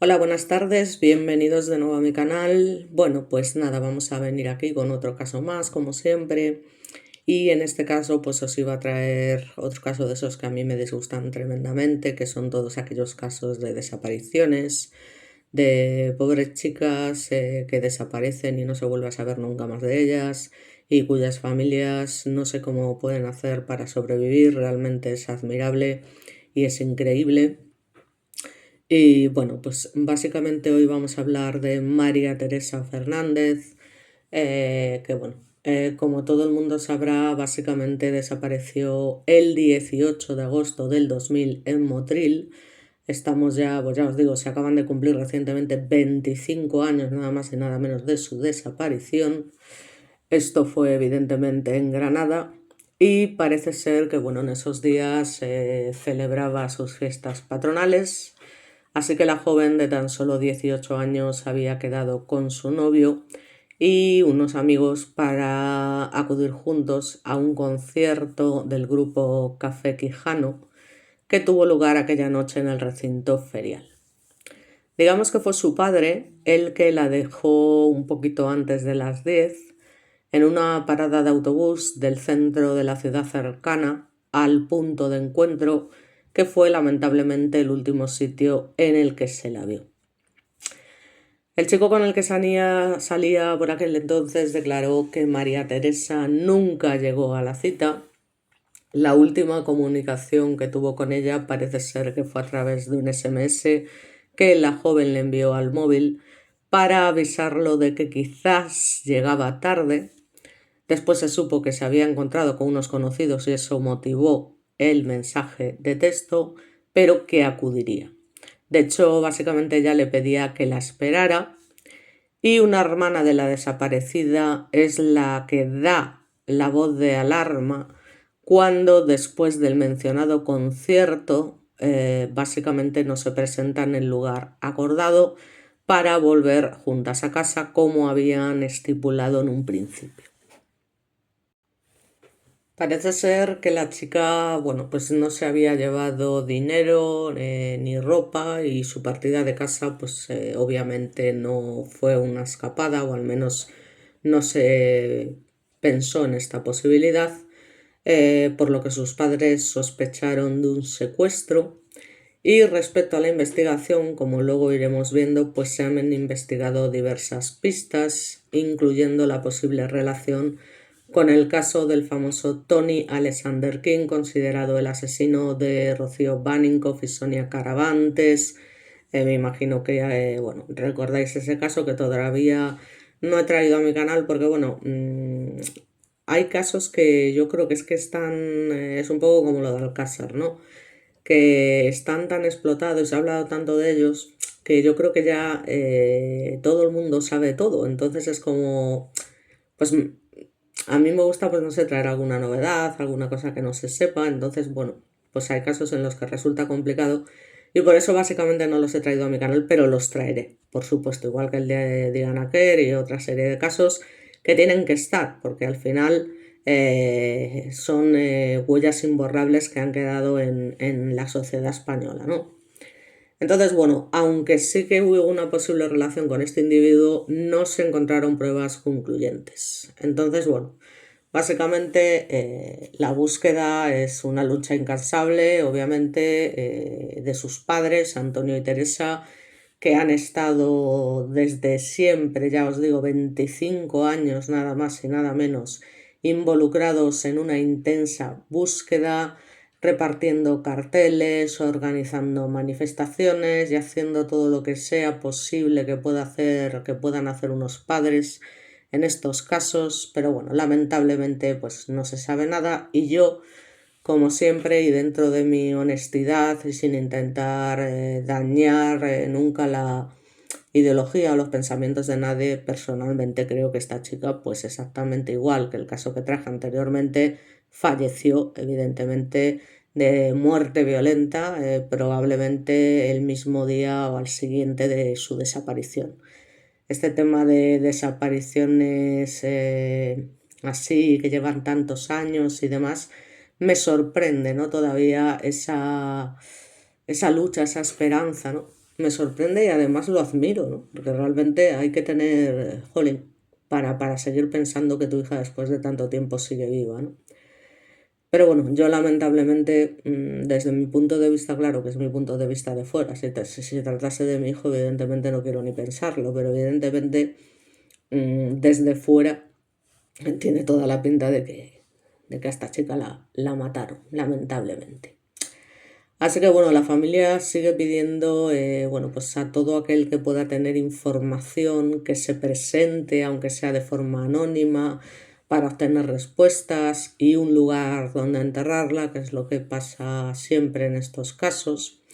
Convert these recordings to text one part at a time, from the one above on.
Hola, buenas tardes, bienvenidos de nuevo a mi canal. Bueno, pues nada, vamos a venir aquí con otro caso más, como siempre. Y en este caso, pues os iba a traer otro caso de esos que a mí me disgustan tremendamente, que son todos aquellos casos de desapariciones, de pobres chicas que desaparecen y no se vuelve a saber nunca más de ellas, y cuyas familias no sé cómo pueden hacer para sobrevivir. Realmente es admirable y es increíble. Y bueno, pues básicamente hoy vamos a hablar de María Teresa Fernández, que bueno, como todo el mundo sabrá, básicamente desapareció el 18 de agosto del 2000 en Motril. Estamos ya, pues ya os digo, se acaban de cumplir recientemente 25 años nada más y nada menos de su desaparición. Esto fue evidentemente en Granada y parece ser que bueno, en esos días se celebraba sus fiestas patronales. Así que la joven de tan solo 18 años había quedado con su novio y unos amigos para acudir juntos a un concierto del grupo Café Quijano que tuvo lugar aquella noche en el recinto ferial. Digamos que fue su padre el que la dejó un poquito antes de las 10 en una parada de autobús del centro de la ciudad cercana al punto de encuentro, que fue lamentablemente el último sitio en el que se la vio. El chico con el que salía por aquel entonces declaró que María Teresa nunca llegó a la cita. La última comunicación que tuvo con ella parece ser que fue a través de un SMS que la joven le envió al móvil para avisarlo de que quizás llegaba tarde. Después se supo que se había encontrado con unos conocidos y eso motivó el mensaje de texto, pero que acudiría. De hecho, básicamente ella le pedía que la esperara y una hermana de la desaparecida es la que da la voz de alarma cuando después del mencionado concierto básicamente no se presenta en el lugar acordado para volver juntas a casa como habían estipulado en un principio. Parece ser que la chica, bueno, pues no se había llevado dinero ni ropa y su partida de casa, pues obviamente no fue una escapada o al menos no se pensó en esta posibilidad, por lo que sus padres sospecharon de un secuestro. Y respecto a la investigación, como luego iremos viendo, pues se han investigado diversas pistas, incluyendo la posible relación con el caso del famoso Tony Alexander King, considerado el asesino de Rocío Baninkoff y Sonia Caravantes. Me imagino que, bueno, recordáis ese caso que todavía no he traído a mi canal porque, bueno, hay casos que yo creo que están, es un poco como lo de Alcázar, ¿no? Que están tan explotados y se ha hablado tanto de ellos que yo creo que ya todo el mundo sabe todo. Entonces es como, pues a mí me gusta, pues no sé, traer alguna novedad, alguna cosa que no se sepa. Entonces, bueno, pues hay casos en los que resulta complicado y por eso básicamente no los he traído a mi canal, pero los traeré, por supuesto, igual que el de Diana Kerr y otra serie de casos que tienen que estar, porque al final son huellas imborrables que han quedado en la sociedad española, ¿no? Entonces, bueno, aunque sí que hubo una posible relación con este individuo, no se encontraron pruebas concluyentes. Entonces, bueno, básicamente la búsqueda es una lucha incansable, obviamente, de sus padres, Antonio y Teresa, que han estado desde siempre, ya os digo, 25 años nada más y nada menos, involucrados en una intensa búsqueda, repartiendo carteles, organizando manifestaciones y haciendo todo lo que sea posible que puedan hacer unos padres en estos casos, pero bueno, lamentablemente pues no se sabe nada y yo, como siempre y dentro de mi honestidad y sin intentar dañar nunca la ideología o los pensamientos de nadie, personalmente creo que esta chica, pues exactamente igual que el caso que traje anteriormente, falleció evidentemente de muerte violenta, probablemente el mismo día o al siguiente de su desaparición. Este tema de desapariciones así, que llevan tantos años y demás, me sorprende, ¿no? Todavía esa lucha, esa esperanza, ¿no? me sorprende y además lo admiro, ¿no? Porque realmente hay que tener, jolín, para seguir pensando que tu hija después de tanto tiempo sigue viva, ¿no? Pero bueno, yo lamentablemente, desde mi punto de vista, claro que es mi punto de vista de fuera, si se tratase de mi hijo, evidentemente no quiero ni pensarlo, pero evidentemente desde fuera tiene toda la pinta de que a esta chica la mataron, lamentablemente. Así que bueno, la familia sigue pidiendo, bueno, pues a todo aquel que pueda tener información, que se presente, aunque sea de forma anónima, para obtener respuestas y un lugar donde enterrarla, que es lo que pasa siempre en estos casos.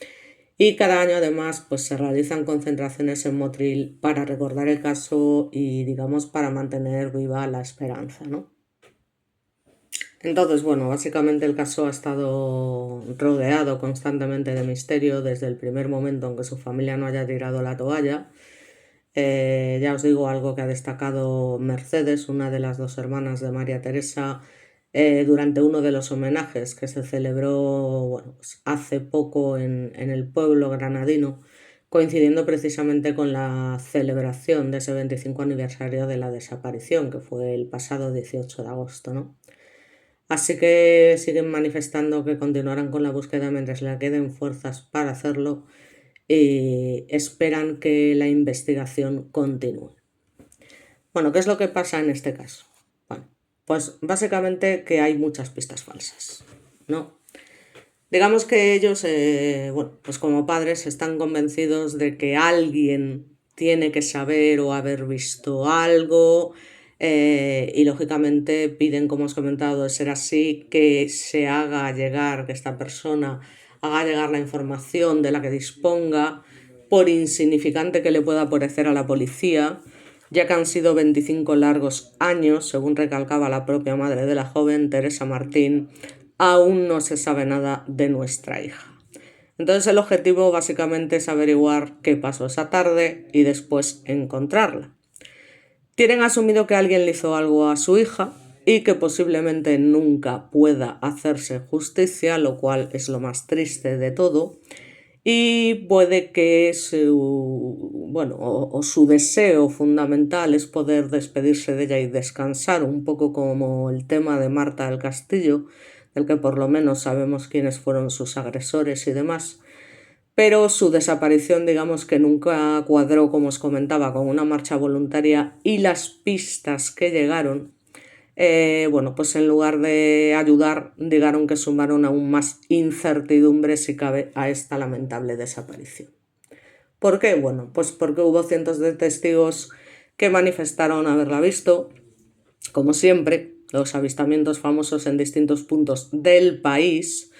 Y cada año además pues se realizan concentraciones en Motril para recordar el caso y digamos para mantener viva la esperanza, ¿no? Entonces, bueno, básicamente el caso ha estado rodeado constantemente de misterio desde el primer momento en que su familia no haya tirado la toalla. Ya os digo algo que ha destacado Mercedes, una de las dos hermanas de María Teresa, durante uno de los homenajes que se celebró bueno, pues hace poco en el pueblo granadino, coincidiendo precisamente con la celebración de ese 25 aniversario de la desaparición, que fue el pasado 18 de agosto, ¿no? Así que siguen manifestando que continuarán con la búsqueda mientras le queden fuerzas para hacerlo y esperan que la investigación continúe. Bueno, ¿qué es lo que pasa en este caso? Bueno, pues básicamente que hay muchas pistas falsas, ¿no? Digamos que ellos, bueno, pues como padres están convencidos de que alguien tiene que saber o haber visto algo y lógicamente piden, como os he comentado, de ser así, que se haga llegar, que esta persona haga llegar la información de la que disponga, por insignificante que le pueda parecer a la policía, ya que han sido 25 largos años, según recalcaba la propia madre de la joven, Teresa Martín, aún no se sabe nada de nuestra hija. Entonces el objetivo básicamente es averiguar qué pasó esa tarde y después encontrarla. Tienen asumido que alguien le hizo algo a su hija y que posiblemente nunca pueda hacerse justicia, lo cual es lo más triste de todo. Y puede que bueno, o su deseo fundamental es poder despedirse de ella y descansar, un poco como el tema de Marta del Castillo, del que por lo menos sabemos quiénes fueron sus agresores y demás. Pero su desaparición, digamos que nunca cuadró, como os comentaba, con una marcha voluntaria y las pistas que llegaron, bueno, pues en lugar de ayudar, dijeron que sumaron aún más incertidumbre, si cabe, a esta lamentable desaparición. ¿Por qué? Bueno, pues porque hubo cientos de testigos que manifestaron haberla visto, como siempre, los avistamientos famosos en distintos puntos del país.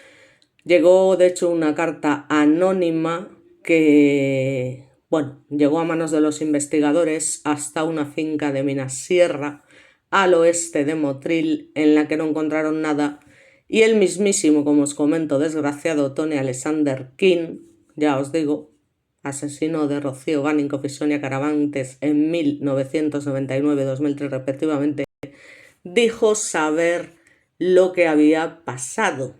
Llegó, de hecho, una carta anónima que, bueno, llegó a manos de los investigadores hasta una finca de Minasierra, al oeste de Motril, en la que no encontraron nada, y el mismísimo, como os comento, desgraciado Tony Alexander King, ya os digo, asesino de Rocío Gánico y Sonia Caravantes en 1999-2003 respectivamente, dijo saber lo que había pasado.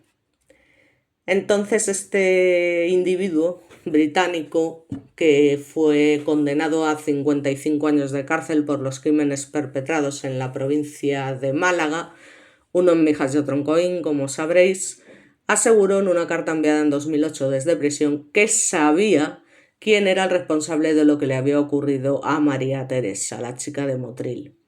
Entonces este individuo británico, que fue condenado a 55 años de cárcel por los crímenes perpetrados en la provincia de Málaga, uno en Mijas y otro en Coín, como sabréis, aseguró en una carta enviada en 2008 desde prisión que sabía quién era el responsable de lo que le había ocurrido a María Teresa, la chica de Motril.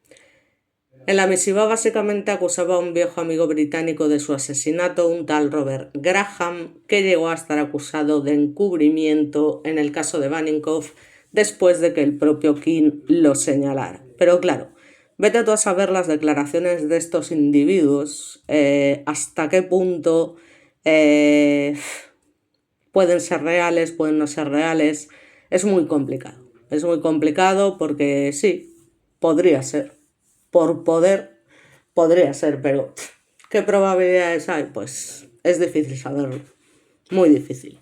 En la misiva básicamente acusaba a un viejo amigo británico de su asesinato, un tal Robert Graham, que llegó a estar acusado de encubrimiento en el caso de Baninkoff después de que el propio King lo señalara. Pero claro, vete tú a saber las declaraciones de estos individuos, hasta qué punto pueden ser reales, pueden no ser reales. Es muy complicado. Es muy complicado porque sí, podría ser. Por poder, podría ser, pero ¿qué probabilidades hay? Pues es difícil saberlo, muy difícil.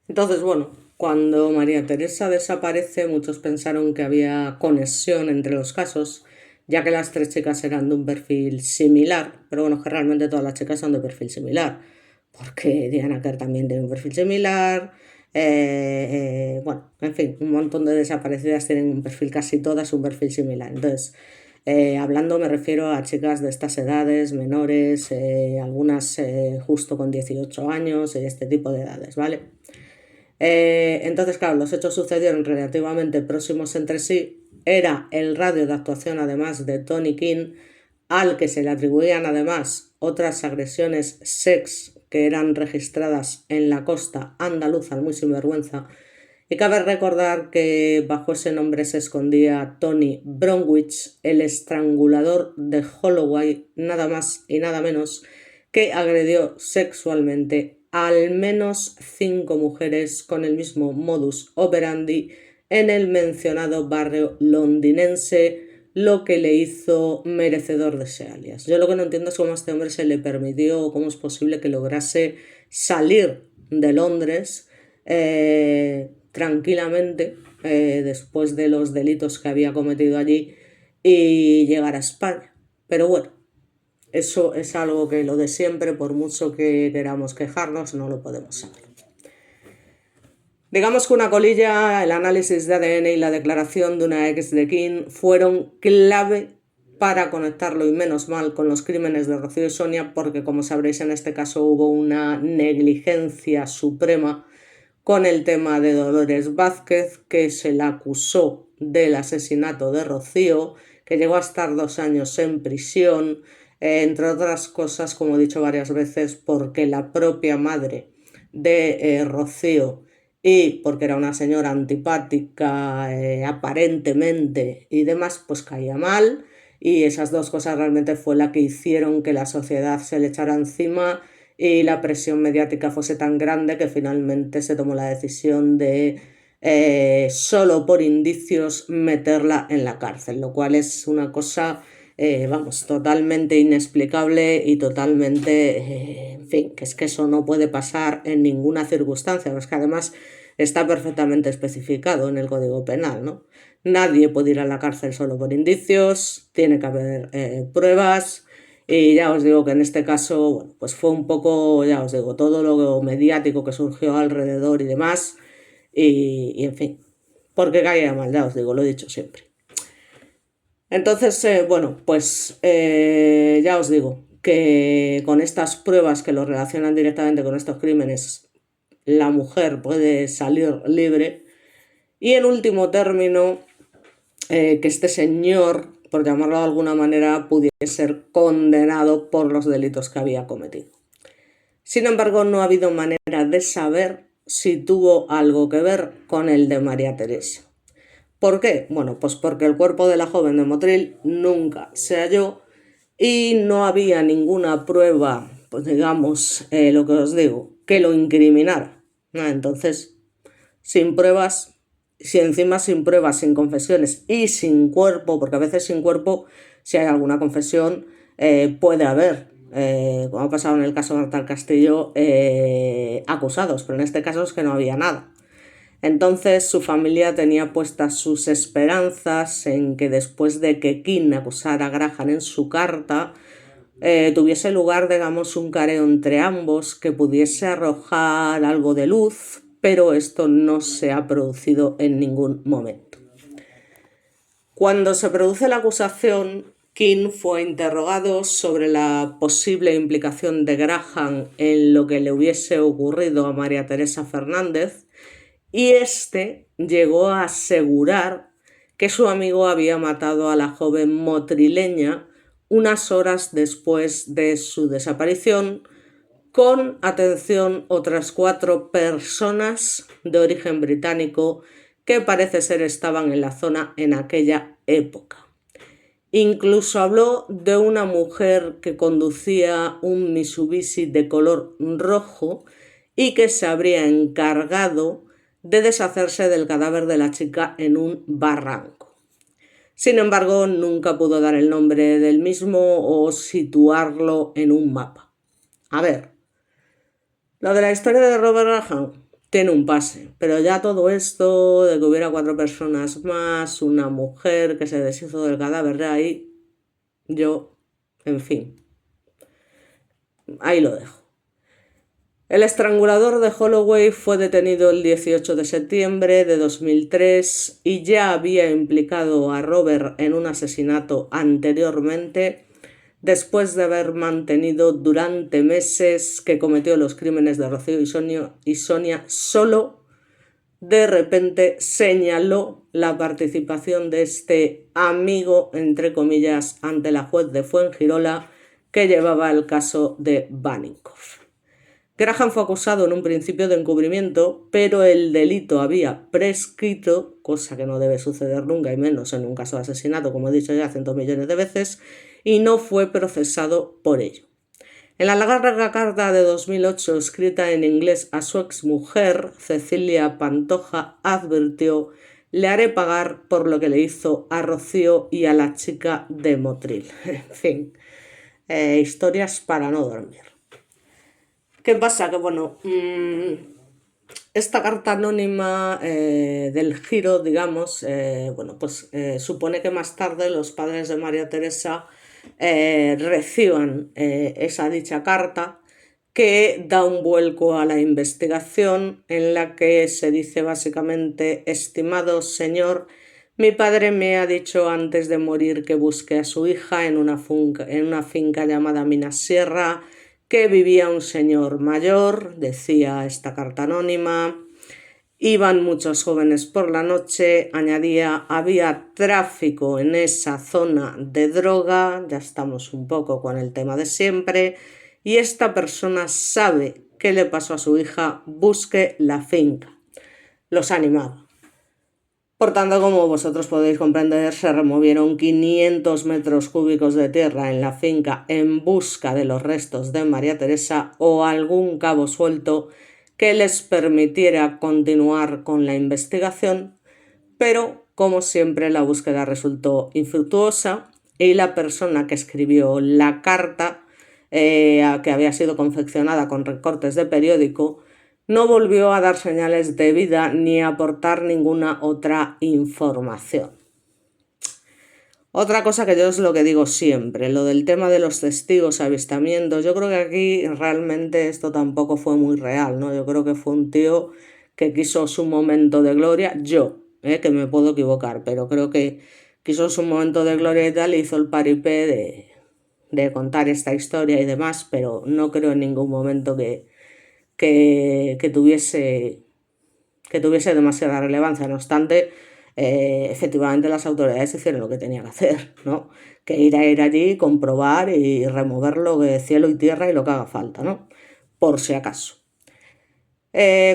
Entonces, bueno, cuando María Teresa desaparece, muchos pensaron que había conexión entre los casos, ya que las 3 chicas eran de un perfil similar, pero bueno, que realmente todas las chicas son de perfil similar, porque Diana Kerr también tiene un perfil similar. Bueno, en fin, un montón de desaparecidas tienen un perfil, casi todas un perfil similar. Entonces, hablando me refiero a chicas de estas edades, menores, algunas justo con 18 años y este tipo de edades, ¿vale? Entonces, claro, los hechos sucedieron relativamente próximos entre sí. Era el radio de actuación, además, de Tony King, al que se le atribuían además otras agresiones sex que eran registradas en la costa andaluza, muy sinvergüenza. Y cabe recordar que bajo ese nombre se escondía Tony Bromwich, el estrangulador de Holloway, nada más y nada menos, que agredió sexualmente a al menos 5 mujeres con el mismo modus operandi en el mencionado barrio londinense, lo que le hizo merecedor de ese alias. Yo lo que no entiendo es cómo a este hombre se le permitió o cómo es posible que lograse salir de Londres tranquilamente después de los delitos que había cometido allí y llegar a España. Pero bueno, eso es algo que lo de siempre, por mucho que queramos quejarnos, no lo podemos saber. Digamos que una colilla, el análisis de ADN y la declaración de una ex de King fueron clave para conectarlo, y menos mal, con los crímenes de Rocío y Sonia, porque como sabréis en este caso hubo una negligencia suprema con el tema de Dolores Vázquez, que se la acusó del asesinato de Rocío, que llegó a estar 2 años en prisión, entre otras cosas, como he dicho varias veces, porque la propia madre de Rocío, y porque era una señora antipática aparentemente y demás, pues caía mal, y esas dos cosas realmente fue la que hicieron que la sociedad se le echara encima y la presión mediática fuese tan grande que finalmente se tomó la decisión de solo por indicios meterla en la cárcel, lo cual es una cosa, vamos, totalmente inexplicable y totalmente, en fin, que es que eso no puede pasar en ninguna circunstancia, es que además está perfectamente especificado en el Código Penal, ¿no? Nadie puede ir a la cárcel solo por indicios, tiene que haber pruebas. Y ya os digo que en este caso, bueno, pues fue un poco, ya os digo, todo lo mediático que surgió alrededor y demás. Y en fin, porque caía mal, ya os digo, lo he dicho siempre. Entonces, bueno, pues ya os digo que con estas pruebas que lo relacionan directamente con estos crímenes, la mujer puede salir libre. Y en último término, que este señor, por llamarlo de alguna manera, pudiese ser condenado por los delitos que había cometido. Sin embargo, no ha habido manera de saber si tuvo algo que ver con el de María Teresa. ¿Por qué? Bueno, pues porque el cuerpo de la joven de Motril nunca se halló y no había ninguna prueba, pues digamos, lo que os digo, que lo incriminara. Entonces, sin pruebas, si encima sin pruebas, sin confesiones y sin cuerpo, porque a veces sin cuerpo, si hay alguna confesión, puede haber, como ha pasado en el caso de Marta Castillo, acusados, pero en este caso es que no había nada. Entonces su familia tenía puestas sus esperanzas en que después de que King acusara a Graham en su carta, tuviese lugar, digamos, un careo entre ambos que pudiese arrojar algo de luz, pero esto no se ha producido en ningún momento. Cuando se produce la acusación, King fue interrogado sobre la posible implicación de Graham en lo que le hubiese ocurrido a María Teresa Fernández, y este llegó a asegurar que su amigo había matado a la joven motrileña unas horas después de su desaparición, con, atención, otras 4 personas de origen británico que parece ser estaban en la zona en aquella época. Incluso habló de una mujer que conducía un Mitsubishi de color rojo y que se habría encargado de deshacerse del cadáver de la chica en un barranco. Sin embargo, nunca pudo dar el nombre del mismo o situarlo en un mapa. A ver, lo de la historia de Robert Graham tiene un pase, pero ya todo esto de que hubiera 4 personas más, una mujer que se deshizo del cadáver de ahí, yo, en fin, ahí lo dejo. El estrangulador de Holloway fue detenido el 18 de septiembre de 2003 y ya había implicado a Robert en un asesinato anteriormente, después de haber mantenido durante meses que cometió los crímenes de Rocío y Sonia. Solo de repente señaló la participación de este amigo, entre comillas, ante la juez de Fuengirola que llevaba el caso de Baninkoff. Graham fue acusado en un principio de encubrimiento, pero el delito había prescrito, cosa que no debe suceder nunca y menos en un caso de asesinato, como he dicho ya cientos millones de veces, y no fue procesado por ello. En la larga carta de 2008, escrita en inglés a su exmujer, Cecilia Pantoja advirtió: le haré pagar por lo que le hizo a Rocío y a la chica de Motril. En fin, historias para no dormir. ¿Qué pasa? Que bueno, esta carta anónima del Giro, digamos, pues supone que más tarde los padres de María Teresa reciban esa dicha carta, que da un vuelco a la investigación, en la que se dice básicamente: estimado señor, mi padre me ha dicho antes de morir que busque a su hija en una finca llamada Minasierra, que vivía un señor mayor, decía esta carta anónima. Iban muchos jóvenes por la noche, añadía, había tráfico en esa zona de droga, ya estamos un poco con el tema de siempre, y esta persona sabe qué le pasó a su hija, busque la finca. Los animaba. Por tanto, como vosotros podéis comprender, se removieron 500 metros cúbicos de tierra en la finca en busca de los restos de María Teresa o algún cabo suelto que les permitiera continuar con la investigación, pero como siempre la búsqueda resultó infructuosa y la persona que escribió la carta, que había sido confeccionada con recortes de periódico, no volvió a dar señales de vida ni a aportar ninguna otra información. Otra cosa que yo es lo que digo siempre, lo del tema de los testigos, avistamientos, yo creo que aquí realmente esto tampoco fue muy real, ¿no? Yo creo que fue un tío que quiso su momento de gloria, que me puedo equivocar, pero creo que quiso su momento de gloria y tal, hizo el paripé de contar esta historia y demás, pero no creo en ningún momento que tuviese demasiada relevancia. No obstante, efectivamente las autoridades hicieron lo que tenían que hacer, ¿no? Que ir allí, comprobar y remover lo de cielo y tierra y lo que haga falta, ¿no? Por si acaso.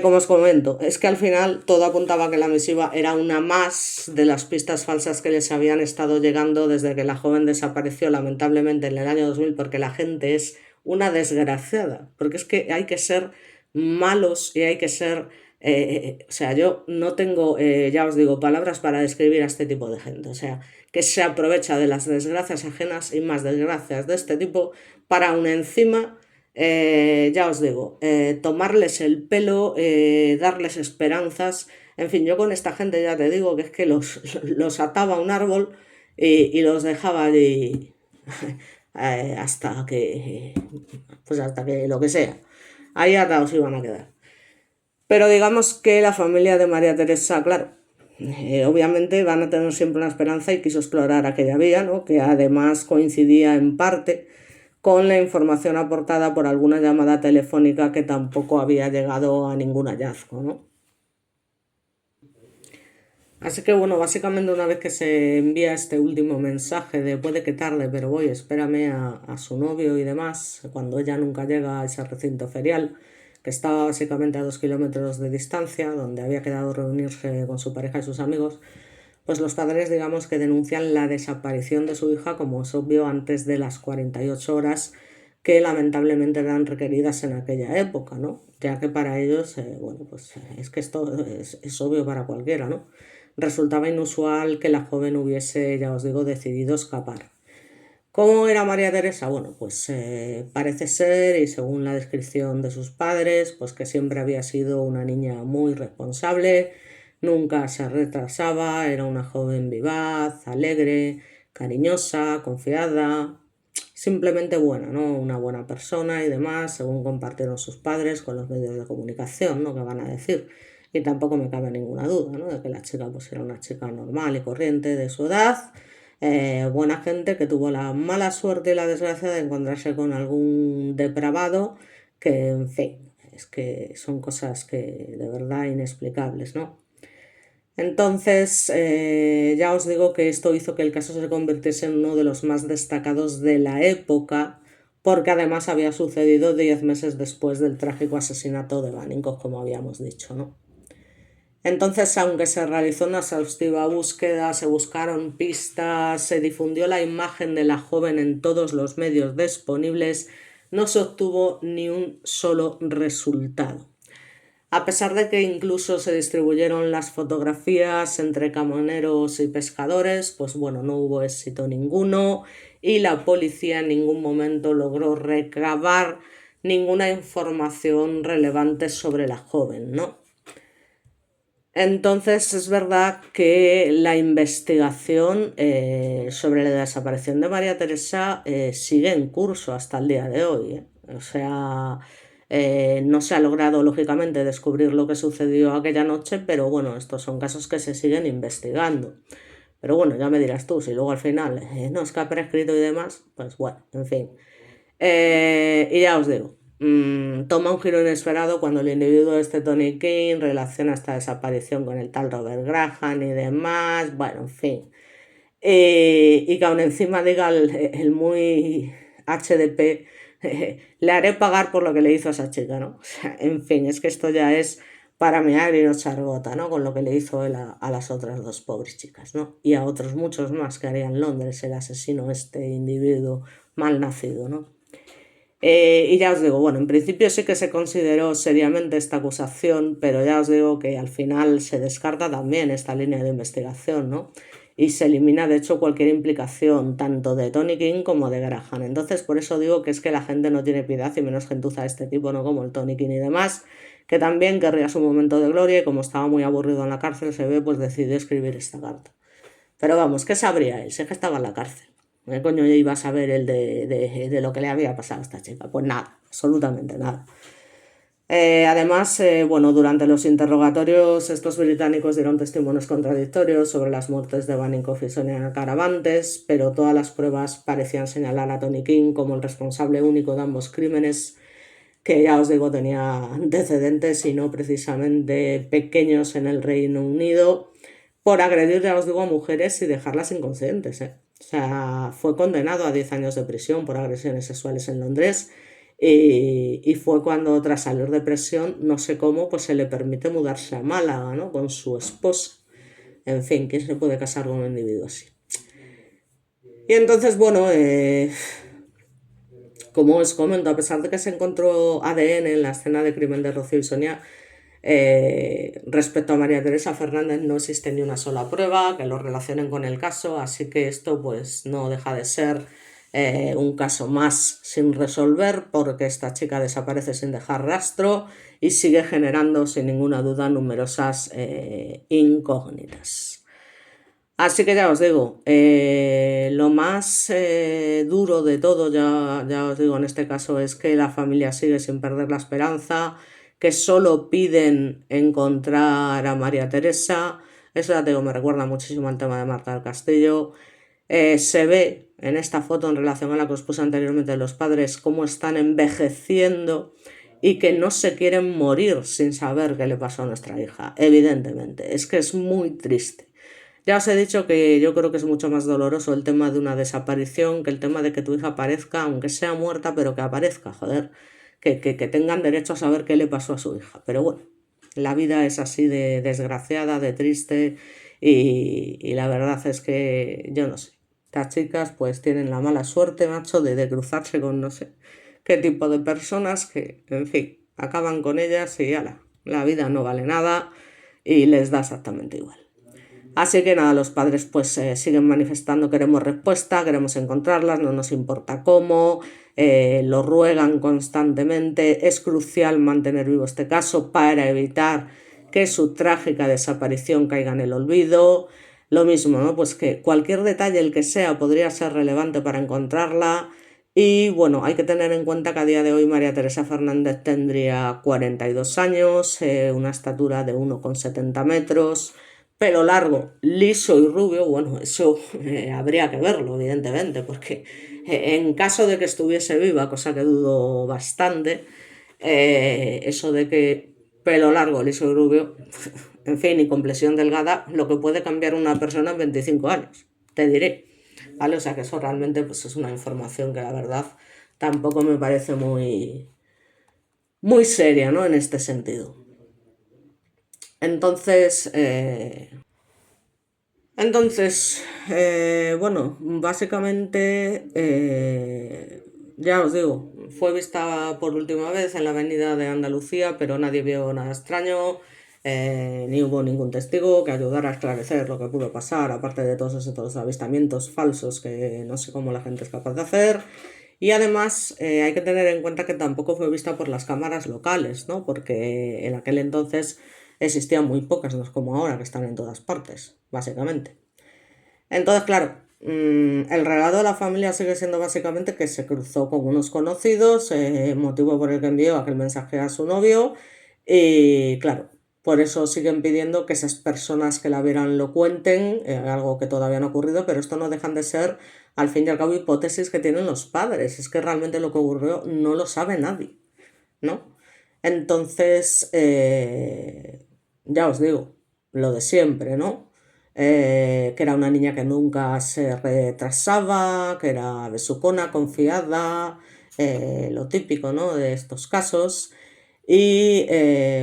Como os comento, es que al final todo apuntaba a que la misiva era una más de las pistas falsas que les habían estado llegando desde que la joven desapareció lamentablemente en el año 2000, porque la gente es una desgraciada, porque es que hay que ser malos y hay que ser... o sea, yo no tengo, ya os digo, palabras para describir a este tipo de gente, o sea, que se aprovecha de las desgracias ajenas y más desgracias de este tipo para aún encima... ya os digo, tomarles el pelo, darles esperanzas. En fin, yo con esta gente ya te digo que es que los ataba a un árbol y los dejaba allí hasta que lo que sea. Ahí atados iban a quedar. Pero digamos que la familia de María Teresa, claro, obviamente van a tener siempre una esperanza y quiso explorar aquella vía, ¿no? Que además coincidía en parte con la información aportada por alguna llamada telefónica que tampoco había llegado a ningún hallazgo, ¿no? Así que bueno, básicamente una vez que se envía este último mensaje de puede que tarde, pero voy, espérame a su novio y demás, cuando ella nunca llega a ese recinto ferial, que estaba básicamente a 2 kilómetros de distancia, donde había quedado reunirse con su pareja y sus amigos, pues los padres digamos que denuncian la desaparición de su hija, como es obvio, antes de las 48 horas que lamentablemente eran requeridas en aquella época, ¿no? Ya que para ellos, pues es que esto es obvio para cualquiera, ¿no? Resultaba inusual que la joven hubiese, ya os digo, decidido escapar. ¿Cómo era María Teresa? Bueno, pues parece ser, y según la descripción de sus padres, pues que siempre había sido una niña muy responsable, nunca se retrasaba, era una joven vivaz, alegre, cariñosa, confiada, simplemente buena, ¿no? Una buena persona y demás, según compartieron sus padres con los medios de comunicación, ¿no? Que van a decir. Y tampoco me cabe ninguna duda, ¿no? De que la chica pues era una chica normal y corriente de su edad, buena gente que tuvo la mala suerte y la desgracia de encontrarse con algún depravado que, en fin, es que son cosas que de verdad inexplicables, ¿no? Entonces, ya os digo que esto hizo que el caso se convirtiese en uno de los más destacados de la época, porque además había sucedido 10 meses después del trágico asesinato de Baninkoff, como habíamos dicho, ¿no? Entonces, aunque se realizó una exhaustiva búsqueda, se buscaron pistas, se difundió la imagen de la joven en todos los medios disponibles, no se obtuvo ni un solo resultado. A pesar de que incluso se distribuyeron las fotografías entre camioneros y pescadores, pues bueno, no hubo éxito ninguno y la policía en ningún momento logró recabar ninguna información relevante sobre la joven, ¿no? Entonces es verdad que la investigación sobre la desaparición de María Teresa sigue en curso hasta el día de hoy, ¿eh? O sea, no se ha logrado lógicamente descubrir lo que sucedió aquella noche, pero bueno, estos son casos que se siguen investigando. Pero bueno, ya me dirás tú, si luego al final no es que ha prescrito y demás, pues bueno, en fin. Y ya os digo, toma un giro inesperado cuando el individuo este Tony King relaciona esta desaparición con el tal Robert Graham y demás, bueno, en fin. Y que aún encima diga el muy HDP, le haré pagar por lo que le hizo a esa chica, ¿no? O sea, en fin, es que esto ya es para mear y no echar gota, ¿no? Con lo que le hizo él a las otras dos pobres chicas, ¿no? Y a otros muchos más que haría en Londres el asesino, este individuo mal nacido, ¿no? Y ya os digo, bueno, en principio sí que se consideró seriamente esta acusación, pero ya os digo que al final se descarta también esta línea de investigación, ¿no? Y se elimina, de hecho, cualquier implicación tanto de Tony King como de Graham. Entonces, por eso digo que es que la gente no tiene piedad y menos gentuza de este tipo, ¿no? Como el Tony King y demás, que también querría su momento de gloria y como estaba muy aburrido en la cárcel, se ve, pues decidió escribir esta carta. Pero vamos, ¿qué sabría él? Sé que estaba en la cárcel. ¿Qué coño iba a saber él de lo que le había pasado a esta chica? Pues nada, absolutamente nada. Además, bueno, durante los interrogatorios estos británicos dieron testimonios contradictorios sobre las muertes de Baninkoff y Sonia Caravantes, pero todas las pruebas parecían señalar a Tony King como el responsable único de ambos crímenes, que ya os digo tenía antecedentes y no precisamente pequeños en el Reino Unido, por agredir, ya os digo, a mujeres y dejarlas inconscientes, ¿eh? O sea, fue condenado a 10 años de prisión por agresiones sexuales en Londres y fue cuando, tras salir de prisión, no sé cómo, pues se le permite mudarse a Málaga, ¿no? Con su esposa. En fin, ¿quién se puede casar con un individuo así? Y entonces, bueno, como os comento, a pesar de que se encontró ADN en la escena de crimen de Rocío y Sonia, respecto a María Teresa Fernández no existe ni una sola prueba que lo relacionen con el caso, así que esto pues no deja de ser un caso más sin resolver porque esta chica desaparece sin dejar rastro y sigue generando sin ninguna duda numerosas incógnitas. Así que ya os digo, lo más duro de todo, ya os digo en este caso, es que la familia sigue sin perder la esperanza, que solo piden encontrar a María Teresa. Eso ya te digo, me recuerda muchísimo al tema de Marta del Castillo. Se ve en esta foto en relación a la que os puse anteriormente de los padres cómo están envejeciendo y que no se quieren morir sin saber qué le pasó a nuestra hija, evidentemente. Es que es muy triste. Ya os he dicho que yo creo que es mucho más doloroso el tema de una desaparición que el tema de que tu hija aparezca, aunque sea muerta, pero que aparezca, joder. Que tengan derecho a saber qué le pasó a su hija. Pero bueno, la vida es así de desgraciada, de triste y la verdad es que yo no sé. Estas chicas pues tienen la mala suerte, macho, de cruzarse con no sé qué tipo de personas que, en fin, acaban con ellas y ala, la vida no vale nada y les da exactamente igual. Así que nada, los padres pues siguen manifestando, queremos respuesta, queremos encontrarlas, no nos importa cómo, lo ruegan constantemente, es crucial mantener vivo este caso para evitar que su trágica desaparición caiga en el olvido. Lo mismo, ¿no? Pues que cualquier detalle, el que sea, podría ser relevante para encontrarla Y bueno, hay que tener en cuenta que a día de hoy María Teresa Fernández tendría 42 años, una estatura de 1,70 metros, pelo largo, liso y rubio. Bueno, eso habría que verlo, evidentemente, porque en caso de que estuviese viva, cosa que dudo bastante, eso de que pelo largo, liso y rubio, en fin, y complexión delgada, lo que puede cambiar una persona en 25 años, te diré. ¿Vale? O sea que eso realmente pues, es una información que la verdad tampoco me parece muy seria, ¿no? En este sentido. Entonces, bueno, básicamente, ya os digo, fue vista por última vez en la avenida de Andalucía, pero nadie vio nada extraño, ni hubo ningún testigo que ayudara a esclarecer lo que pudo pasar, aparte de todos esos avistamientos falsos que no sé cómo la gente es capaz de hacer. Y además hay que tener en cuenta que tampoco fue vista por las cámaras locales, ¿no? Porque en aquel entonces existían muy pocas, no es como ahora que están en todas partes, básicamente. Entonces, claro, el relato de la familia sigue siendo básicamente que se cruzó con unos conocidos, motivo por el que envió aquel mensaje a su novio, y claro, por eso siguen pidiendo que esas personas que la vieran lo cuenten, algo que todavía no ha ocurrido, pero esto no dejan de ser, al fin y al cabo, hipótesis que tienen los padres. Es que realmente lo que ocurrió no lo sabe nadie, ¿no? Entonces, ya os digo, lo de siempre, ¿no? Que era una niña que nunca se retrasaba, que era besucona, confiada, lo típico, ¿no? De estos casos. Y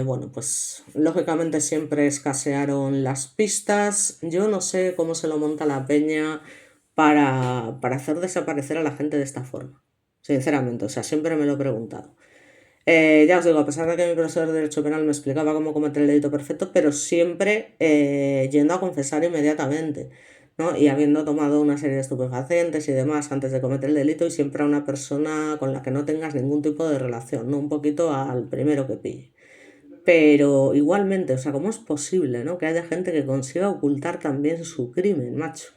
bueno, pues lógicamente siempre escasearon las pistas. Yo no sé cómo se lo monta la peña para hacer desaparecer a la gente de esta forma. Sinceramente, o sea, siempre me lo he preguntado. Ya os digo, a pesar de que mi profesor de Derecho Penal me explicaba cómo cometer el delito perfecto, pero siempre yendo a confesar inmediatamente, ¿no? Y habiendo tomado una serie de estupefacientes y demás antes de cometer el delito y siempre a una persona con la que no tengas ningún tipo de relación, ¿no? Un poquito al primero que pille. Pero igualmente, o sea, ¿cómo es posible, ¿no? Que haya gente que consiga ocultar también su crimen, macho?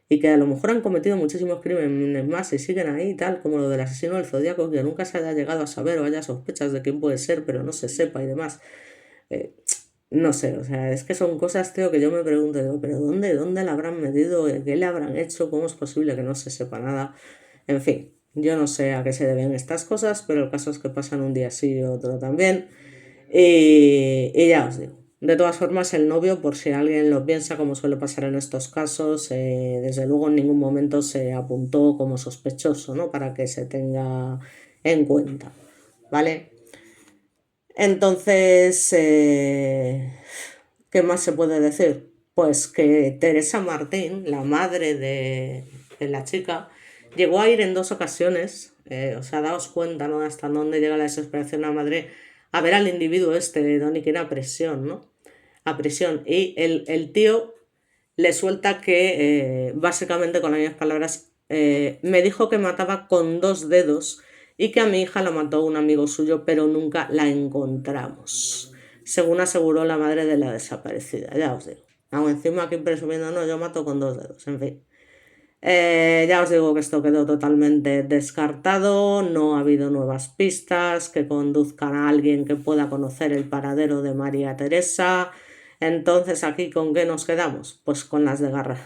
Y que a lo mejor han cometido muchísimos crímenes más y siguen ahí, tal como lo del asesino del Zodíaco, que nunca se haya llegado a saber o haya sospechas de quién puede ser, pero no se sepa y demás. Eh, no sé, o sea, es que son cosas, tío, que yo me pregunto, digo, pero ¿dónde la habrán metido? ¿Qué le habrán hecho? ¿Cómo es posible que no se sepa nada? En fin, yo no sé a qué se deben estas cosas, pero el caso es que pasan un día sí y otro también. Y ya os digo. De todas formas, el novio, por si alguien lo piensa, como suele pasar en estos casos, desde luego en ningún momento se apuntó como sospechoso, ¿no? Para que se tenga en cuenta, ¿vale? Entonces, ¿qué más se puede decir? Pues que Teresa Martín, la madre de la chica, llegó a ir en 2 ocasiones, o sea, daos cuenta, ¿no? Hasta dónde llega la desesperación de la madre a ver al individuo este, Donny, que era a presión, ¿no? A prisión. Y el tío le suelta que, básicamente con las mismas palabras, me dijo que mataba con 2 dedos y que a mi hija la mató un amigo suyo, pero nunca la encontramos, según aseguró la madre de la desaparecida. Ya os digo. Aún encima aquí presumiendo, no, yo mato con 2 dedos, en fin. Ya os digo que esto quedó totalmente descartado, no ha habido nuevas pistas que conduzcan a alguien que pueda conocer el paradero de María Teresa. Entonces, ¿aquí con qué nos quedamos? Pues con las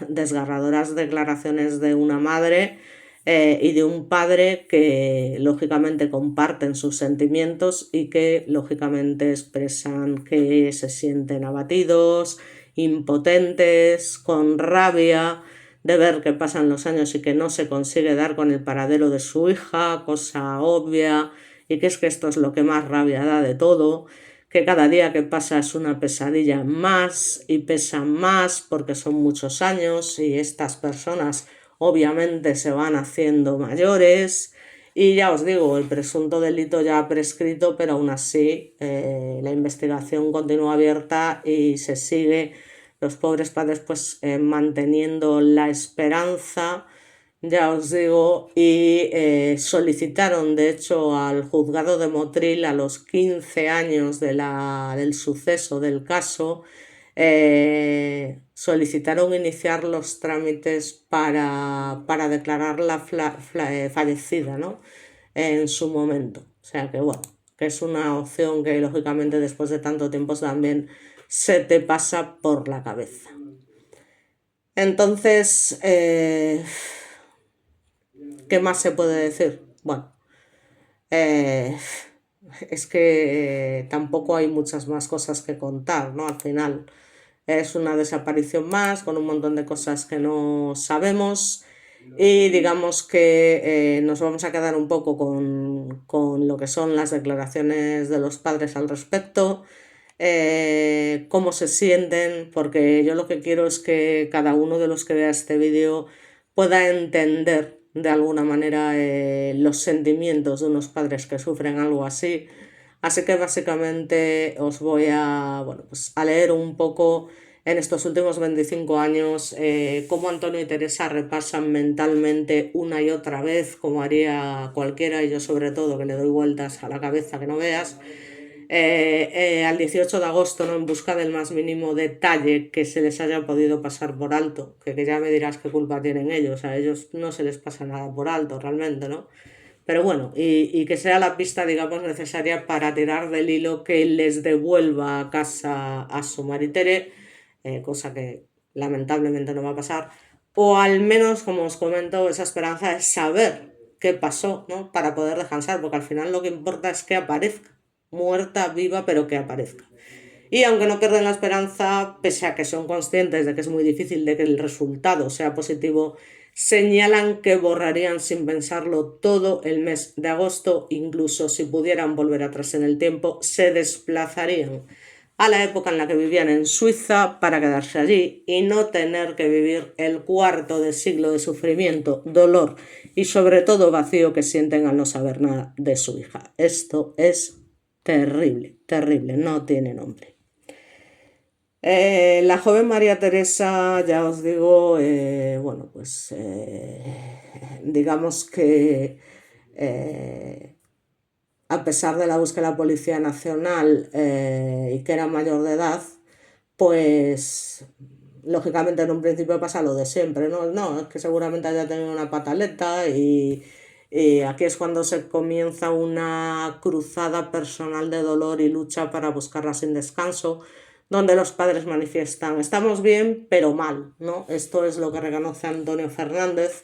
desgarradoras declaraciones de una madre y de un padre que lógicamente comparten sus sentimientos y que lógicamente expresan que se sienten abatidos, impotentes, con rabia de ver que pasan los años y que no se consigue dar con el paradero de su hija, cosa obvia, y que es que esto es lo que más rabia da de todo, que cada día que pasa es una pesadilla más y pesa más porque son muchos años y estas personas obviamente se van haciendo mayores. Y ya os digo, el presunto delito ya ha prescrito, pero aún así la investigación continúa abierta y se sigue los pobres padres pues manteniendo la esperanza, ya os digo, y solicitaron de hecho al juzgado de Motril a los 15 años del suceso del caso, solicitaron iniciar los trámites para declararla fallecida, ¿no? En su momento. O sea que bueno, que es una opción que lógicamente después de tanto tiempo también se te pasa por la cabeza. Entonces, ¿qué más se puede decir? Bueno, eh, es que tampoco hay muchas más cosas que contar, ¿no? Al final es una desaparición más con un montón de cosas que no sabemos y digamos que nos vamos a quedar un poco con lo que son las declaraciones de los padres al respecto, cómo se sienten, porque yo lo que quiero es que cada uno de los que vea este vídeo pueda entender de alguna manera los sentimientos de unos padres que sufren algo así. Así que básicamente os voy a, bueno, pues a leer un poco en estos últimos 25 años cómo Antonio y Teresa repasan mentalmente una y otra vez, como haría cualquiera, y yo sobre todo que le doy vueltas a la cabeza que no veas, al 18 de agosto, ¿no? En busca del más mínimo detalle que se les haya podido pasar por alto, que ya me dirás qué culpa tienen ellos, a ellos no se les pasa nada por alto realmente, ¿no? Pero bueno, y que sea la pista, digamos, necesaria para tirar del hilo que les devuelva a casa a su maritere, cosa que lamentablemente no va a pasar, o al menos, como os comento, esa esperanza de saber qué pasó, ¿no? Para poder descansar, porque al final lo que importa es que aparezca, muerta, viva, pero que aparezca. Y aunque no pierden la esperanza, pese a que son conscientes de que es muy difícil de que el resultado sea positivo, señalan que borrarían sin pensarlo todo el mes de agosto, incluso si pudieran volver atrás en el tiempo, se desplazarían a la época en la que vivían en Suiza para quedarse allí y no tener que vivir el cuarto de siglo de sufrimiento, dolor y sobre todo vacío que sienten al no saber nada de su hija. Esto es terrible, terrible, no tiene nombre. La joven María Teresa, ya os digo, bueno, pues digamos que a pesar de la búsqueda de la Policía Nacional y que era mayor de edad, pues lógicamente en un principio pasa lo de siempre, ¿no? No, es que seguramente haya tenido una pataleta y aquí es cuando se comienza una cruzada personal de dolor y lucha para buscarla sin descanso, donde los padres manifiestan, estamos bien, pero mal, ¿no? Esto es lo que reconoce Antonio Fernández.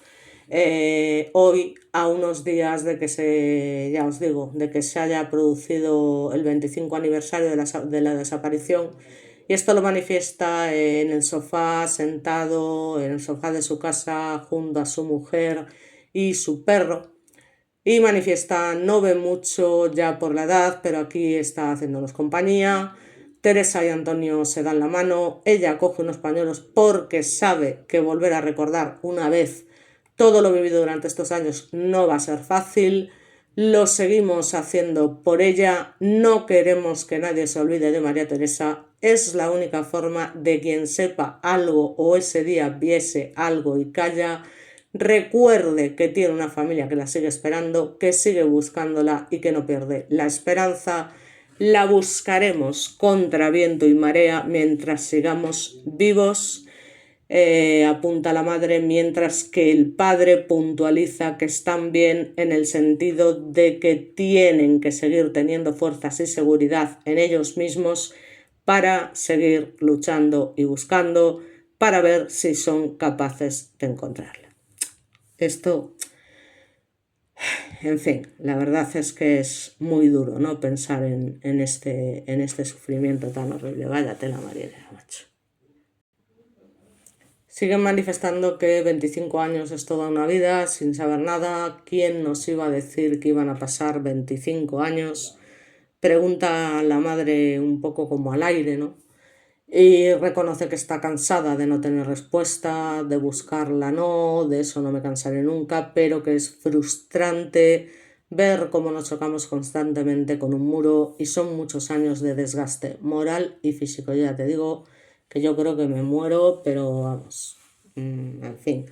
Hoy, a unos días de que ya os digo, de que se haya producido el 25 aniversario de la desaparición, y esto lo manifiesta en el sofá, sentado en el sofá de su casa junto a su mujer y su perro. Y manifiesta, no ve mucho ya por la edad, pero aquí está haciéndonos compañía. Teresa y Antonio se dan la mano, ella coge unos pañuelos porque sabe que volver a recordar una vez todo lo vivido durante estos años no va a ser fácil. Lo seguimos haciendo por ella, no queremos que nadie se olvide de María Teresa, es la única forma de quien sepa algo o ese día viese algo y calla, recuerde que tiene una familia que la sigue esperando, que sigue buscándola y que no pierde la esperanza. La buscaremos contra viento y marea mientras sigamos vivos. Apunta la madre, mientras que el padre puntualiza que están bien en el sentido de que tienen que seguir teniendo fuerzas y seguridad en ellos mismos para seguir luchando y buscando para ver si son capaces de encontrarla. Esto, en fin, la verdad es que es muy duro, ¿no? Pensar en este sufrimiento tan horrible. Vaya tela marinera, macho. Siguen manifestando que 25 años es toda una vida sin saber nada. ¿Quién nos iba a decir que iban a pasar 25 años? Pregunta la madre un poco como al aire, ¿no? Y reconoce que está cansada de no tener respuesta, de buscarla no, de eso no me cansaré nunca, pero que es frustrante ver cómo nos chocamos constantemente con un muro y son muchos años de desgaste moral y físico. Ya te digo que yo creo que me muero, pero vamos, en fin.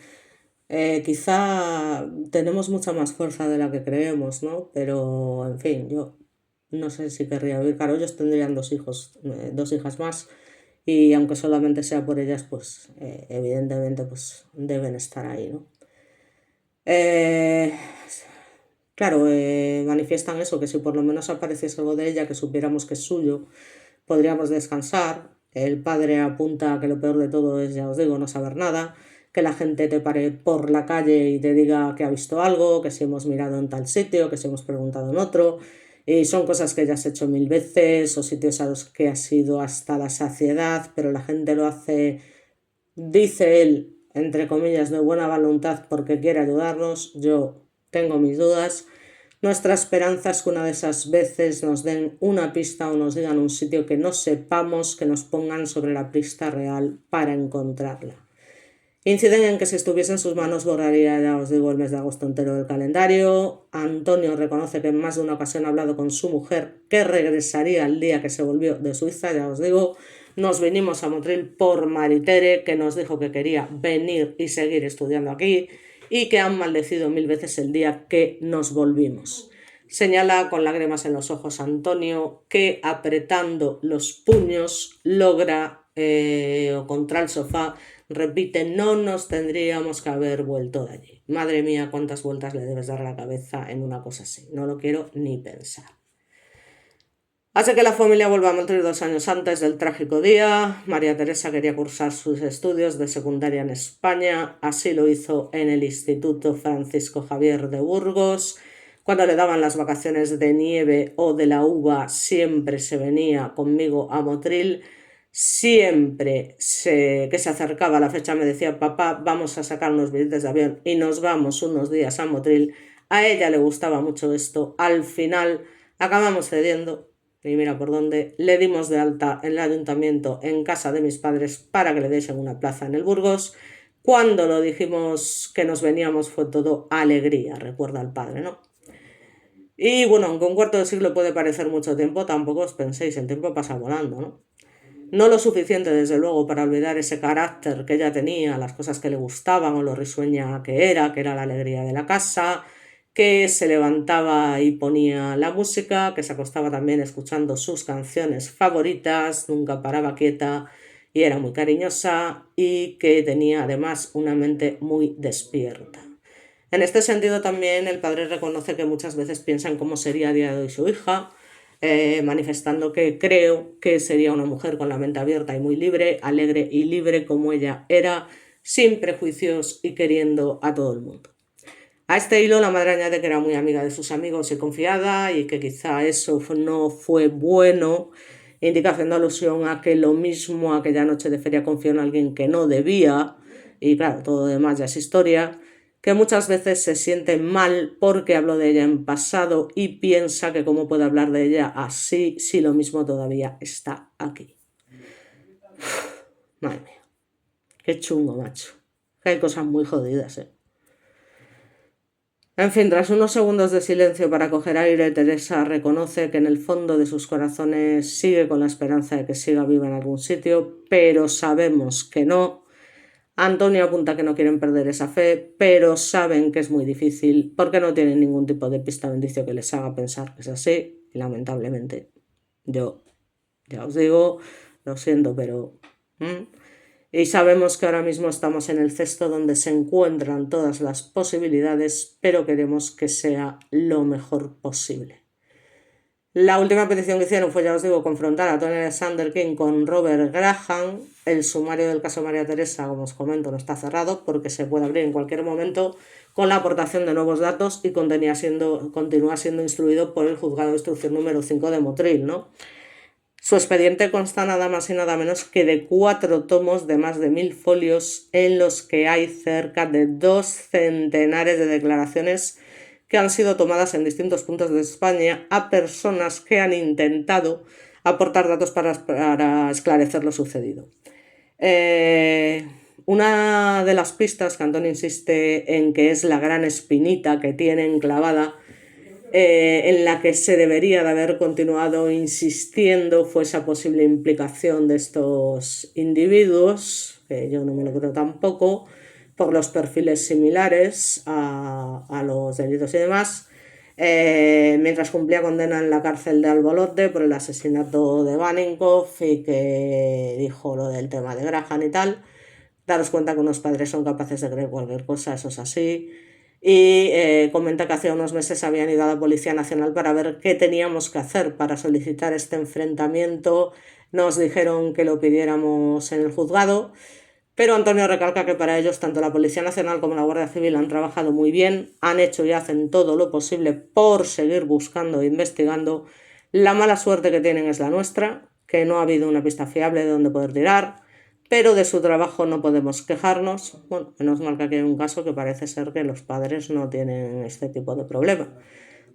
Quizá tenemos mucha más fuerza de la que creemos, ¿no? Pero, en fin, yo no sé si querría vivir. Claro, ellos tendrían dos hijos, dos hijas más y aunque solamente sea por ellas, pues evidentemente pues deben estar ahí, ¿no? Eh, claro, manifiestan eso, que si por lo menos apareciese algo de ella, que supiéramos que es suyo, podríamos descansar. El padre apunta que lo peor de todo es, ya os digo, no saber nada, que la gente te pare por la calle y te diga que ha visto algo, que si hemos mirado en tal sitio, que si hemos preguntado en otro. Y son cosas que ya has hecho 1000 veces o sitios a los que has ido hasta la saciedad, pero la gente lo hace, dice él, entre comillas, de buena voluntad porque quiere ayudarnos. Yo tengo mis dudas. Nuestra esperanza es que una de esas veces nos den una pista o nos digan un sitio que no sepamos, que nos pongan sobre la pista real para encontrarla. Inciden en que si estuviese en sus manos borraría, ya os digo, el mes de agosto entero del calendario. Antonio reconoce que en más de una ocasión ha hablado con su mujer que regresaría el día que se volvió de Suiza, ya os digo. Nos vinimos a Motril por Maritere, que nos dijo que quería venir y seguir estudiando aquí y que han maldecido 1000 veces el día que nos volvimos. Señala con lágrimas en los ojos Antonio que apretando los puños logra, o contra el sofá, repite, no nos tendríamos que haber vuelto de allí. Madre mía, cuántas vueltas le debes dar a la cabeza en una cosa así. No lo quiero ni pensar. Hace que la familia vuelva a Motril 2 años antes del trágico día. María Teresa quería cursar sus estudios de secundaria en España. Así lo hizo en el Instituto Francisco Javier de Burgos. Cuando le daban las vacaciones de nieve o de la uva, siempre se venía conmigo a Motril. Siempre que se acercaba la fecha me decía, papá, vamos a sacar unos billetes de avión y nos vamos unos días a Motril. A ella le gustaba mucho esto. Al final acabamos cediendo. Y mira por dónde, le dimos de alta en el ayuntamiento en casa de mis padres para que le diesen una plaza en el Burgos. Cuando lo dijimos que nos veníamos fue todo alegría, recuerda el padre, ¿no? Y bueno, aunque un cuarto de siglo puede parecer mucho tiempo, tampoco os penséis, el tiempo pasa volando, ¿no? No lo suficiente, desde luego, para olvidar ese carácter que ella tenía, las cosas que le gustaban o lo risueña que era la alegría de la casa, que se levantaba y ponía la música, que se acostaba también escuchando sus canciones favoritas, nunca paraba quieta y era muy cariñosa y que tenía además una mente muy despierta. En este sentido también el padre reconoce que muchas veces piensa en cómo sería a día de hoy su hija, manifestando que creo que sería una mujer con la mente abierta y muy libre, alegre y libre como ella era, sin prejuicios y queriendo a todo el mundo. A este hilo la madre añade que era muy amiga de sus amigos y confiada y que quizá eso no fue bueno, indica haciendo alusión a que lo mismo aquella noche de feria confió en alguien que no debía, y claro, todo lo demás ya es historia, que muchas veces se siente mal porque habló de ella en pasado y piensa que cómo puede hablar de ella así si lo mismo todavía está aquí. Madre mía, qué chungo, macho. Que hay cosas muy jodidas, ¿eh? En fin, tras unos segundos de silencio para coger aire, Teresa reconoce que en el fondo de sus corazones sigue con la esperanza de que siga viva en algún sitio, pero sabemos que no. Antonio apunta que no quieren perder esa fe, pero saben que es muy difícil porque no tienen ningún tipo de pista o indicio que les haga pensar que es así, y lamentablemente yo ya os digo, lo siento, pero... Y sabemos que ahora mismo estamos en el cesto donde se encuentran todas las posibilidades, pero queremos que sea lo mejor posible. La última petición que hicieron fue, ya os digo, confrontar a Tony Alexander King con Robert Graham. El sumario del caso María Teresa, como os comento, no está cerrado porque se puede abrir en cualquier momento con la aportación de nuevos datos y continúa siendo instruido por el juzgado de instrucción número 5 de Motril, ¿no? Su expediente consta nada más y nada menos que de 4 tomos de más de 1000 folios en los que hay cerca de 2 centenares de declaraciones que han sido tomadas en distintos puntos de España a personas que han intentado aportar datos para esclarecer lo sucedido. Una de las pistas que Antón insiste en que es la gran espinita que tiene enclavada, en la que se debería de haber continuado insistiendo, fue esa posible implicación de estos individuos, que yo no me lo creo tampoco, por los perfiles similares a los delitos y demás, mientras cumplía condena en la cárcel de Albolote por el asesinato de Vanenkov y que dijo lo del tema de Graham y tal. Daros cuenta que unos padres son capaces de creer cualquier cosa, eso es así. Y comenta que hace unos meses habían ido a la Policía Nacional para ver qué teníamos que hacer para solicitar este enfrentamiento. Nos dijeron que lo pidiéramos en el juzgado, pero Antonio recalca que para ellos tanto la Policía Nacional como la Guardia Civil han trabajado muy bien, han hecho y hacen todo lo posible por seguir buscando e investigando. La mala suerte que tienen es la nuestra, que no ha habido una pista fiable de donde poder tirar, pero de su trabajo no podemos quejarnos. Bueno, menos mal que aquí hay un caso que parece ser que los padres no tienen este tipo de problema,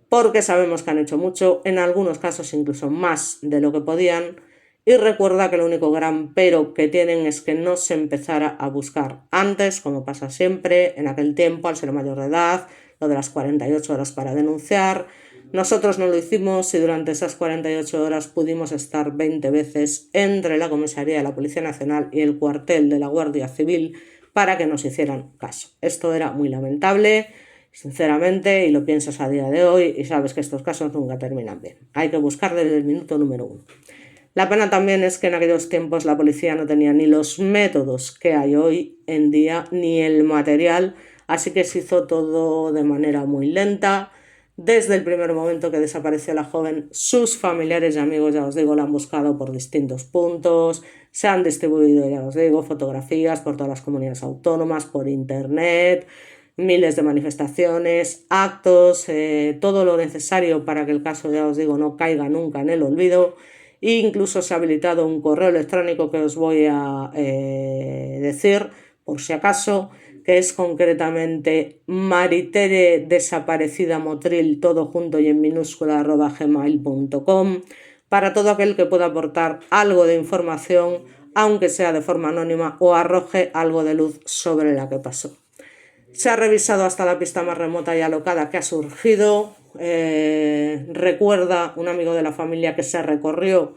porque sabemos que han hecho mucho, en algunos casos incluso más de lo que podían, y recuerda que el único gran pero que tienen es que no se empezara a buscar antes, como pasa siempre, en aquel tiempo, al ser mayor de edad, lo de las 48 horas para denunciar. Nosotros no lo hicimos y durante esas 48 horas pudimos estar 20 veces entre la comisaría de la Policía Nacional y el cuartel de la Guardia Civil para que nos hicieran caso. Esto era muy lamentable, sinceramente, y lo piensas a día de hoy y sabes que estos casos nunca terminan bien. Hay que buscar desde el minuto número 1. La pena también es que en aquellos tiempos la policía no tenía ni los métodos que hay hoy en día, ni el material, así que se hizo todo de manera muy lenta. Desde el primer momento que desapareció la joven, sus familiares y amigos, ya os digo, la han buscado por distintos puntos, se han distribuido, ya os digo, fotografías por todas las comunidades autónomas, por internet, miles de manifestaciones, actos, todo lo necesario para que el caso, ya os digo, no caiga nunca en el olvido. E incluso se ha habilitado un correo electrónico que os voy a decir, por si acaso, que es concretamente mariteredesaparecidamotril, todo junto y en minúscula, @gmail.com, para todo aquel que pueda aportar algo de información, aunque sea de forma anónima, o arroje algo de luz sobre la que pasó. Se ha revisado hasta la pista más remota y alocada que ha surgido. Recuerda un amigo de la familia que se recorrió,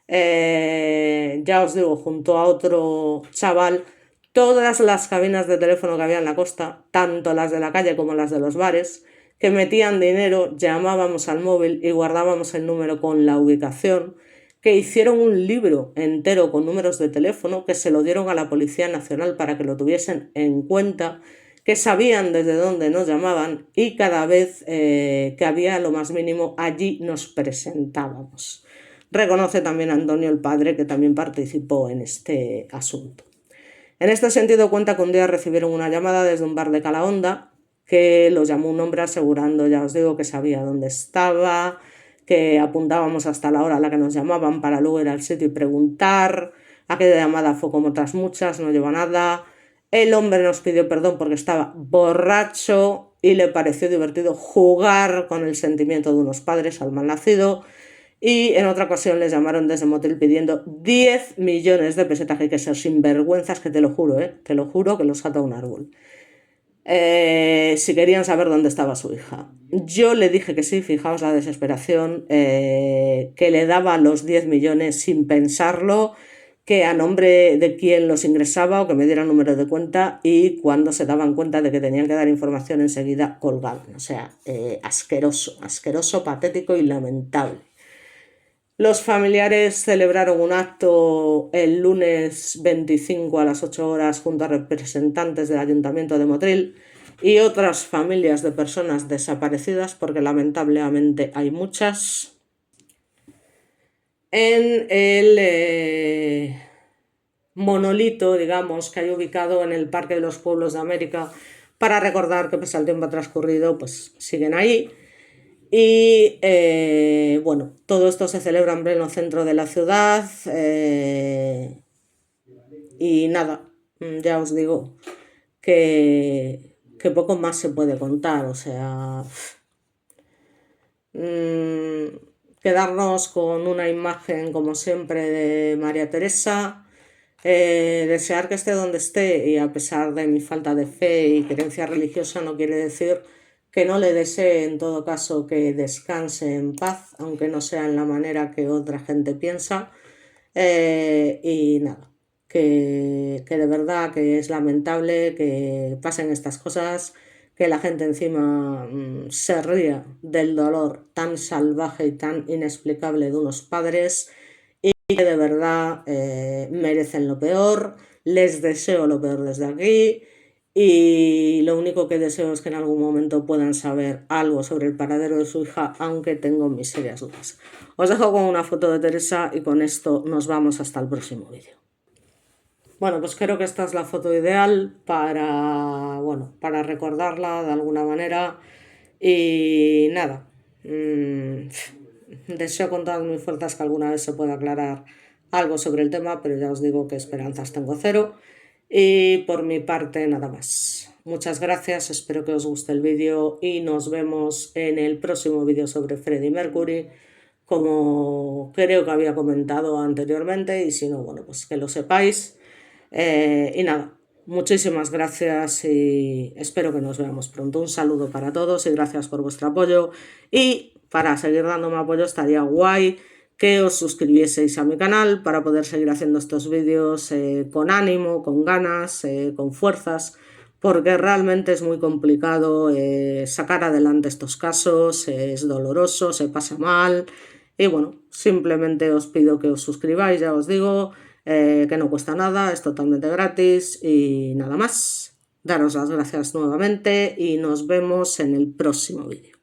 ya os digo, junto a otro chaval, todas las cabinas de teléfono que había en la costa, tanto las de la calle como las de los bares, que metían dinero, llamábamos al móvil y guardábamos el número con la ubicación, que hicieron un libro entero con números de teléfono, que se lo dieron a la Policía Nacional para que lo tuviesen en cuenta, que sabían desde dónde nos llamaban y cada vez que había lo más mínimo allí nos presentábamos. Reconoce también Antonio el padre, que también participó en este asunto. En este sentido cuenta que un día recibieron una llamada desde un bar de Calahonda que los llamó un hombre asegurando, ya os digo, que sabía dónde estaba, que apuntábamos hasta la hora a la que nos llamaban para luego ir al sitio y preguntar. Aquella llamada fue como otras muchas, no llevó nada. El hombre nos pidió perdón porque estaba borracho y le pareció divertido jugar con el sentimiento de unos padres al mal nacido. Y en otra ocasión les llamaron desde motel pidiendo 10 millones de pesetas. Hay que ser sinvergüenzas, que te lo juro, te lo juro que los ata a un árbol. Si querían saber dónde estaba su hija. Yo le dije que sí, fijaos la desesperación, que le daba los 10 millones sin pensarlo, que a nombre de quién los ingresaba o que me diera número de cuenta, y cuando se daban cuenta de que tenían que dar información enseguida colgaban. O sea, asqueroso, asqueroso, patético y lamentable. Los familiares celebraron un acto el lunes 25 a las 8 horas junto a representantes del Ayuntamiento de Motril y otras familias de personas desaparecidas, porque lamentablemente hay muchas, en el monolito, digamos, que hay ubicado en el Parque de los Pueblos de América, para recordar que pese al tiempo transcurrido, pues siguen ahí. Y bueno, todo esto se celebra en pleno centro de la ciudad, y nada, ya os digo que poco más se puede contar, o sea, quedarnos con una imagen como siempre de María Teresa, desear que esté donde esté, y a pesar de mi falta de fe y creencia religiosa no quiere decir que no le desee en todo caso que descanse en paz, aunque no sea en la manera que otra gente piensa. Y nada, que de verdad que es lamentable que pasen estas cosas, que la gente encima se ría del dolor tan salvaje y tan inexplicable de unos padres y que de verdad merecen lo peor. Les deseo lo peor desde aquí y lo único que deseo es que en algún momento puedan saber algo sobre el paradero de su hija, aunque tengo mis serias dudas. Os dejo con una foto de Teresa y con esto nos vamos hasta el próximo vídeo. Bueno, pues creo que esta es la foto ideal para recordarla de alguna manera. Y nada, deseo con todas mis fuerzas que alguna vez se pueda aclarar algo sobre el tema, pero ya os digo que esperanzas tengo cero. Y por mi parte, nada más. Muchas gracias, espero que os guste el vídeo y nos vemos en el próximo vídeo sobre Freddie Mercury, como creo que había comentado anteriormente, y si no, bueno, pues que lo sepáis. Y nada, muchísimas gracias y espero que nos veamos pronto. Un saludo para todos y gracias por vuestro apoyo. Y para seguir dándome apoyo estaría guay que os suscribieseis a mi canal para poder seguir haciendo estos vídeos con ánimo, con ganas, con fuerzas, porque realmente es muy complicado sacar adelante estos casos, es doloroso, se pasa mal. Y bueno, simplemente os pido que os suscribáis, ya os digo, que no cuesta nada, es totalmente gratis y nada más. Daros las gracias nuevamente y nos vemos en el próximo vídeo.